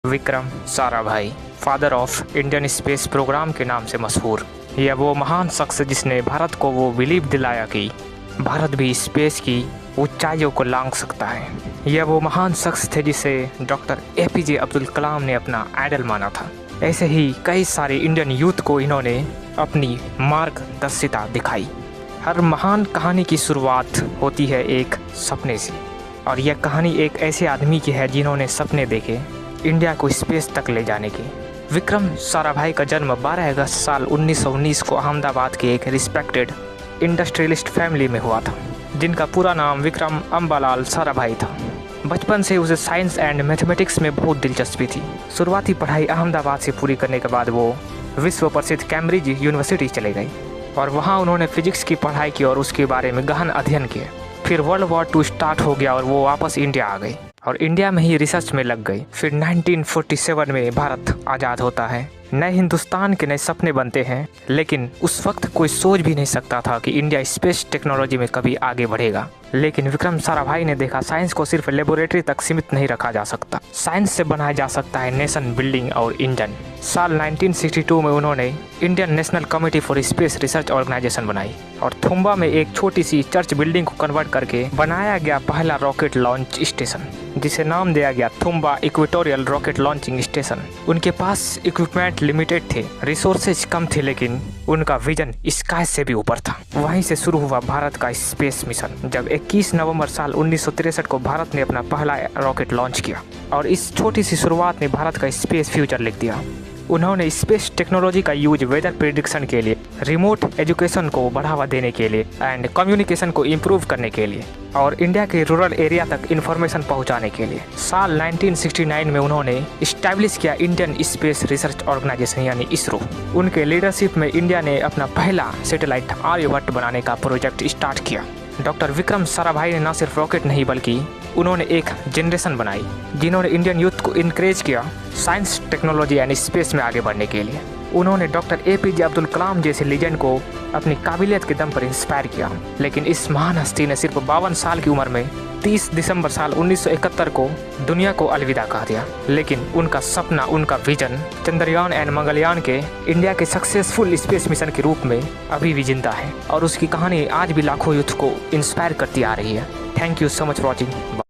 Vikram Sarabhai, father of Indian space programme के नाम से मशहूर। यह वो महान शख्स जिसने भारत को वो बिलीव दिलाया कि भारत भी स्पेस की ऊंचाइयों को लांघ सकता है। यह वो महान शख्स थे जिसे डॉक्टर APJ अब्दुल कलाम ने अपना आइडल माना था। ऐसे ही कई सारे इंडियन यूथ को इन्होंने अपनी मार्गदर्शिता दिखाई। हर महान कहानी की शुरुआत होती है एक सपने से, और यह कहानी एक ऐसे आदमी की है जिन्होंने सपने देखे इंडिया को स्पेस तक ले जाने के। विक्रम साराभाई का जन्म 12 अगस्त साल 1919 को अहमदाबाद के एक रिस्पेक्टेड इंडस्ट्रियलिस्ट फैमिली में हुआ था, जिनका पूरा नाम विक्रम अम्बालाल साराभाई था। बचपन से उसे साइंस एंड मैथमेटिक्स में बहुत दिलचस्पी थी। शुरुआती पढ़ाई अहमदाबाद से पूरी करने के बाद वो विश्व प्रसिद्ध कैम्ब्रिज यूनिवर्सिटी चले गए और वहाँ उन्होंने फिजिक्स की पढ़ाई की और उसके बारे में गहन अध्ययन किया। फिर वर्ल्ड वॉर 2 स्टार्ट हो गया और वो वापस इंडिया आ गए और इंडिया में ही रिसर्च में लग गई। फिर 1947 में भारत आज़ाद होता है। नए हिंदुस्तान के नए सपने बनते हैं, लेकिन उस वक्त कोई सोच भी नहीं सकता था कि इंडिया स्पेस टेक्नोलॉजी में कभी आगे बढ़ेगा। लेकिन विक्रम साराभाई ने देखा साइंस को सिर्फ लेबोरेटरी तक सीमित नहीं रखा जा सकता, साइंस से बनाया जा सकता है नेशन बिल्डिंग और इंजन। साल 1962 में उन्होंने Indian National Committee for Space Research Organisation बनाई और थुम्बा में एक छोटी सी चर्च बिल्डिंग को कन्वर्ट करके बनाया गया पहला रॉकेट लॉन्च स्टेशन, जिसे नाम दिया गया Thumba equatorial rocket launching station. उनके पास इक्विपमेंट लिमिटेड थे, रिसोर्सेज कम थे, लेकिन उनका विजन स्काई से भी ऊपर था। वहीं से शुरू हुआ भारत का स्पेस मिशन, जब 21 नवंबर साल 1963 को भारत ने अपना पहला रॉकेट लॉन्च किया और इस छोटी सी शुरुआत ने भारत का स्पेस फ्यूचर लिख दिया। उन्होंने स्पेस टेक्नोलॉजी का यूज वेदर प्रेडिक्शन के लिए, रिमोट एजुकेशन को बढ़ावा देने के लिए एंड कम्युनिकेशन को इम्प्रूव करने के लिए और इंडिया के रूरल एरिया तक इंफॉर्मेशन पहुंचाने के लिए। साल 1969 में उन्होंने इस्टेब्लिश किया इंडियन स्पेस रिसर्च ऑर्गेनाइजेशन यानी इसरो। उनके लीडरशिप में इंडिया ने अपना पहला सैटेलाइट आर्यभट्ट बनाने का प्रोजेक्ट स्टार्ट किया। डॉक्टर विक्रम साराभाई ने न सिर्फ रॉकेट नहीं बल्कि उन्होंने एक जनरेशन बनाई जिन्होंने इंडियन यूथ को इनकरेज किया साइंस, टेक्नोलॉजी एंड स्पेस में आगे बढ़ने के लिए। उन्होंने डॉक्टर APJ अब्दुल कलाम जैसे लीजेंड को अपनी काबिलियत के दम पर इंस्पायर किया। लेकिन इस महान हस्ती ने सिर्फ 52 साल की उम्र में 30 दिसंबर साल 1971 को दुनिया को अलविदा कह दिया। लेकिन उनका सपना, उनका विजन चंद्रयान एंड मंगलयान के इंडिया के सक्सेसफुल स्पेस मिशन के रूप में अभी भी जिंदा है और उसकी कहानी आज भी लाखों यूथ को इंस्पायर करती आ रही है। Thank you so much for watching.